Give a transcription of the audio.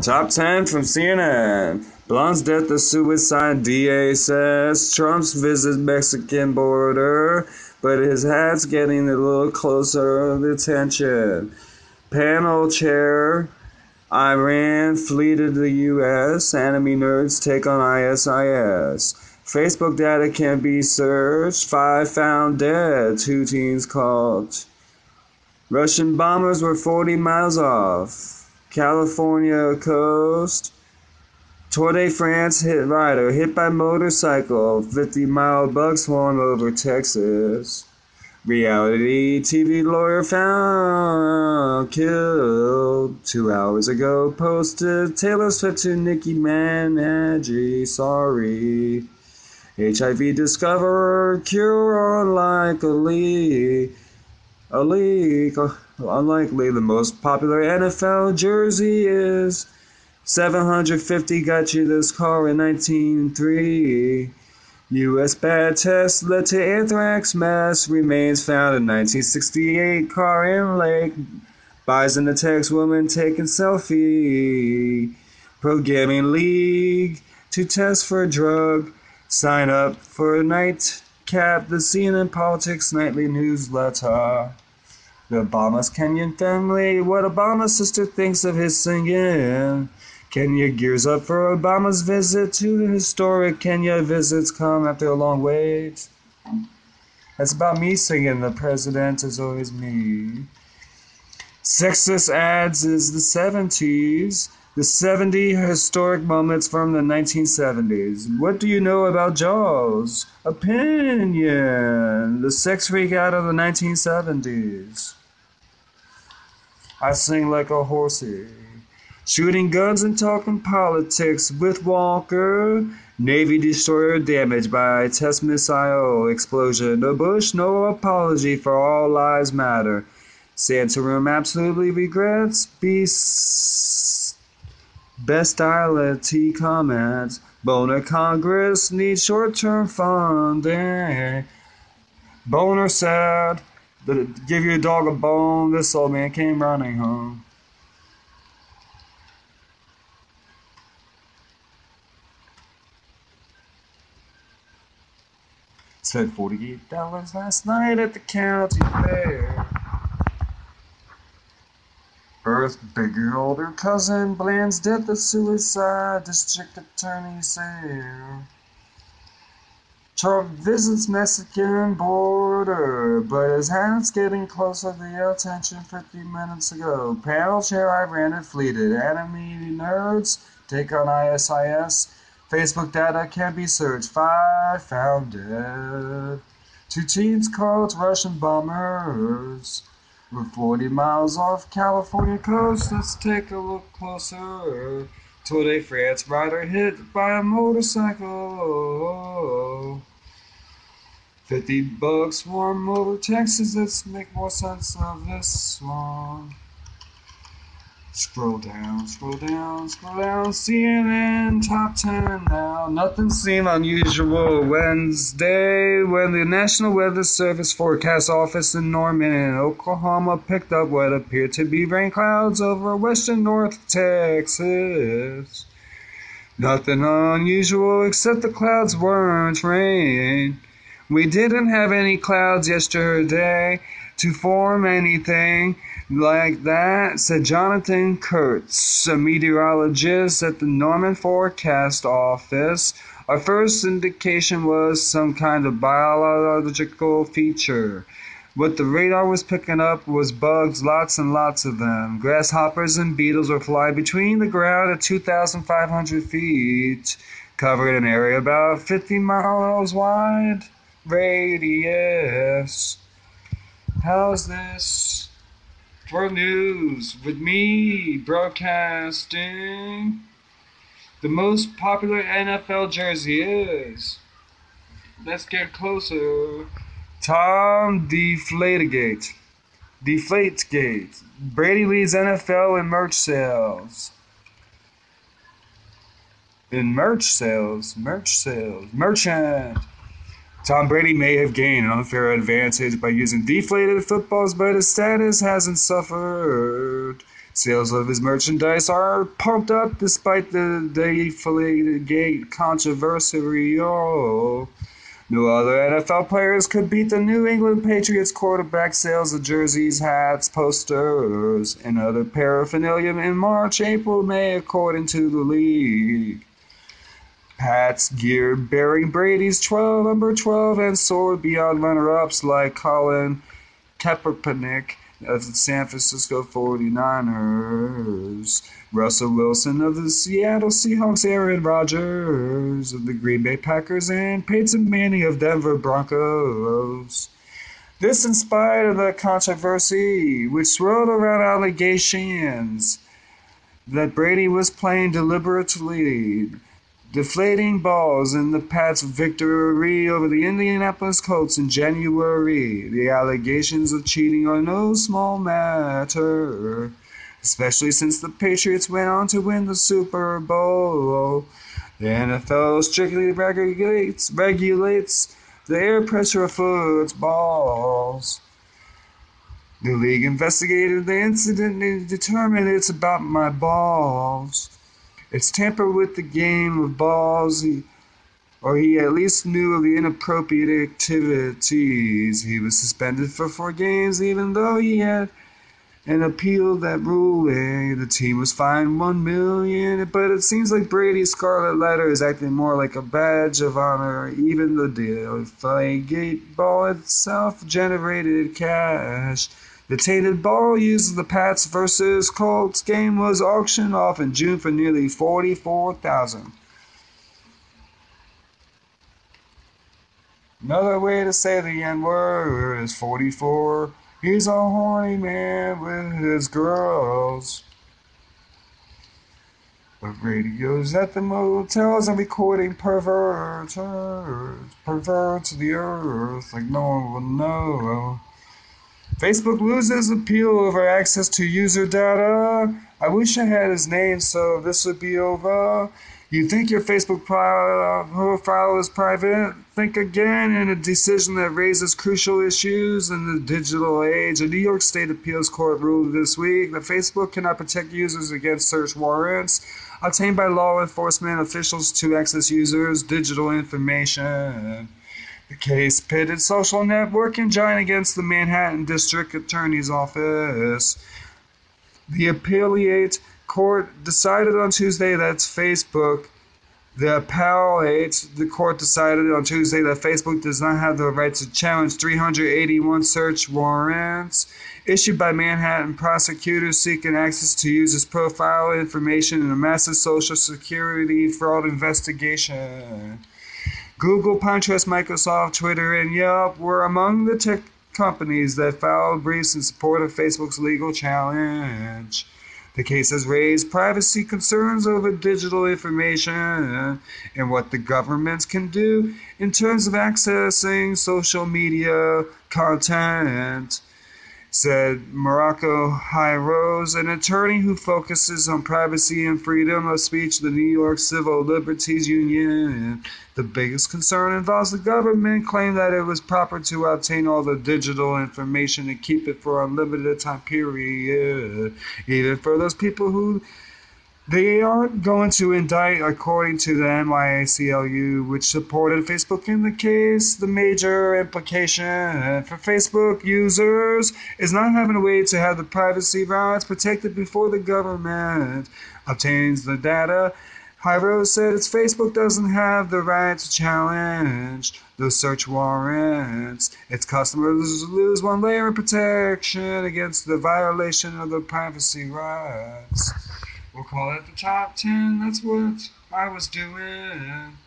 Top 10 from CNN. Blonde's death to suicide, DA says. Trump's visits Mexican border, but his hat's getting a little closer to attention. Panel chair, Iran fleeted the U.S. Enemy nerds take on ISIS. Facebook data can be searched. 5 found dead. 2 teens caught. Russian bombers were 40 miles off California coast. Tour de France rider hit by motorcycle. 50-mile bug swarm over Texas. Reality TV lawyer found killed 2 hours ago. Posted Taylor Swift to Nicki Minaj. Sorry. HIV discoverer cure unlikely. Unlikely, the most popular NFL jersey is 750 got you this car in 1903. U.S. bad test led to anthrax mass remains found in 1968 car in lake. Bison attacks woman taking selfie. Pro-gaming league to test for a drug. Sign up for a nightcap, the CNN Politics Nightly Newsletter. The Obama's Kenyan family, what Obama's sister thinks of his singing. Kenya gears up for Obama's visit to historic Kenya. Visits come after a long wait. That's about me singing The President Is Always Me. Sexist ads is the 70s. The 70 historic moments from the 1970s. What do you know about Jaws? Opinion. The sex freak out of the 1970s. I sing like a horsey. Shooting guns and talking politics with Walker. Navy destroyer damaged by test missile explosion. No Bush, no apology for all lives matter. Santorum absolutely regrets. Bestiality comments. Boner Congress needs short-term funding. Boner said, give your dog a bone. This old man came running home. Spent $48 last night at the county fair. Birth bigger older cousin, Bland's death of suicide, district attorney say. Trump visits Mexican border, but his hat's getting closer to the attention 50 minutes ago. Panel chair Iran had fleeted. Enemy nerds take on ISIS. Facebook data can be searched. 5 found dead. 2 teens caught. Russian bombers were 40 miles off California coast. Let's take a look closer. Tour de France rider hit by a motorcycle. 50 bugs swarm over Texas. Let's make more sense of this one. Scroll down, scroll down, scroll down. CNN top 10 now. Nothing seemed unusual Wednesday when the National Weather Service Forecast Office in Norman in Oklahoma picked up what appeared to be rain clouds over western North Texas. Nothing unusual except the clouds weren't rain. We didn't have any clouds yesterday to form anything like that, said Jonathan Kurtz, a meteorologist at the Norman Forecast Office. Our first indication was some kind of biological feature. What the radar was picking up was bugs, lots and lots of them. Grasshoppers and beetles were flying between the ground at 2,500 feet, covered an area about 50 miles wide radius. How's this for news with me broadcasting? The most popular NFL jersey is. Let's get closer. Tom Deflategate. Brady leads NFL in merch sales. Merchant. Tom Brady may have gained an unfair advantage by using deflated footballs, but his status hasn't suffered. Sales of his merchandise are pumped up despite the Deflategate controversy. No other NFL players could beat the New England Patriots quarterback sales of jerseys, hats, posters, and other paraphernalia in March, April, May, according to the league. Hats, gear bearing Brady's number 12, and soared beyond runner-ups like Colin Kaepernick of the San Francisco 49ers, Russell Wilson of the Seattle Seahawks, Aaron Rodgers of the Green Bay Packers, and Peyton Manning of Denver Broncos. This in spite of the controversy which swirled around allegations that Brady was playing deliberately deflating balls in the Pats' victory over the Indianapolis Colts in January. The allegations of cheating are no small matter, especially since the Patriots went on to win the Super Bowl. The NFL strictly regulates the air pressure of footballs. The league investigated the incident and determined it's about my balls. It's tamper with the game of balls, or he at least knew of the inappropriate activities. He was suspended for 4 games, even though he had an appeal that ruling. The team was fined $1 million, but it seems like Brady's scarlet letter is acting more like a badge of honor. Even the Deflategate ball itself generated cash. The tainted ball used in the Pats vs. Colts game was auctioned off in June for nearly $44,000. Another way to say the N-word is 44. He's a horny man with his girls. But radios at the motels and recording perverts of the earth like no one will know. Facebook loses appeal over access to user data. I wish I had his name so this would be over. You think your Facebook profile is private? Think again in a decision that raises crucial issues in the digital age. A New York State Appeals Court ruled this week that Facebook cannot protect users against search warrants obtained by law enforcement officials to access users' digital information. The case pitted social networking giant against the Manhattan District Attorney's Office. The appellate court decided on Tuesday that Facebook does not have the right to challenge 381 search warrants issued by Manhattan prosecutors seeking access to users' profile information in a massive social security fraud investigation. Google, Pinterest, Microsoft, Twitter, and Yelp were among the tech companies that filed briefs in support of Facebook's legal challenge. The case has raised privacy concerns over digital information and what the governments can do in terms of accessing social media content, said Marco Hirose, an attorney who focuses on privacy and freedom of speech at the New York Civil Liberties Union. The biggest concern involves the government claim that it was proper to obtain all the digital information and keep it for an unlimited time period, even for those people who they aren't going to indict, according to the NYACLU, which supported Facebook in the case. The major implication for Facebook users is not having a way to have the privacy rights protected before the government obtains the data. Hirose said its Facebook doesn't have the right to challenge those search warrants. Its customers lose one layer of protection against the violation of the privacy rights. We'll call it the top 10. That's what I was doing.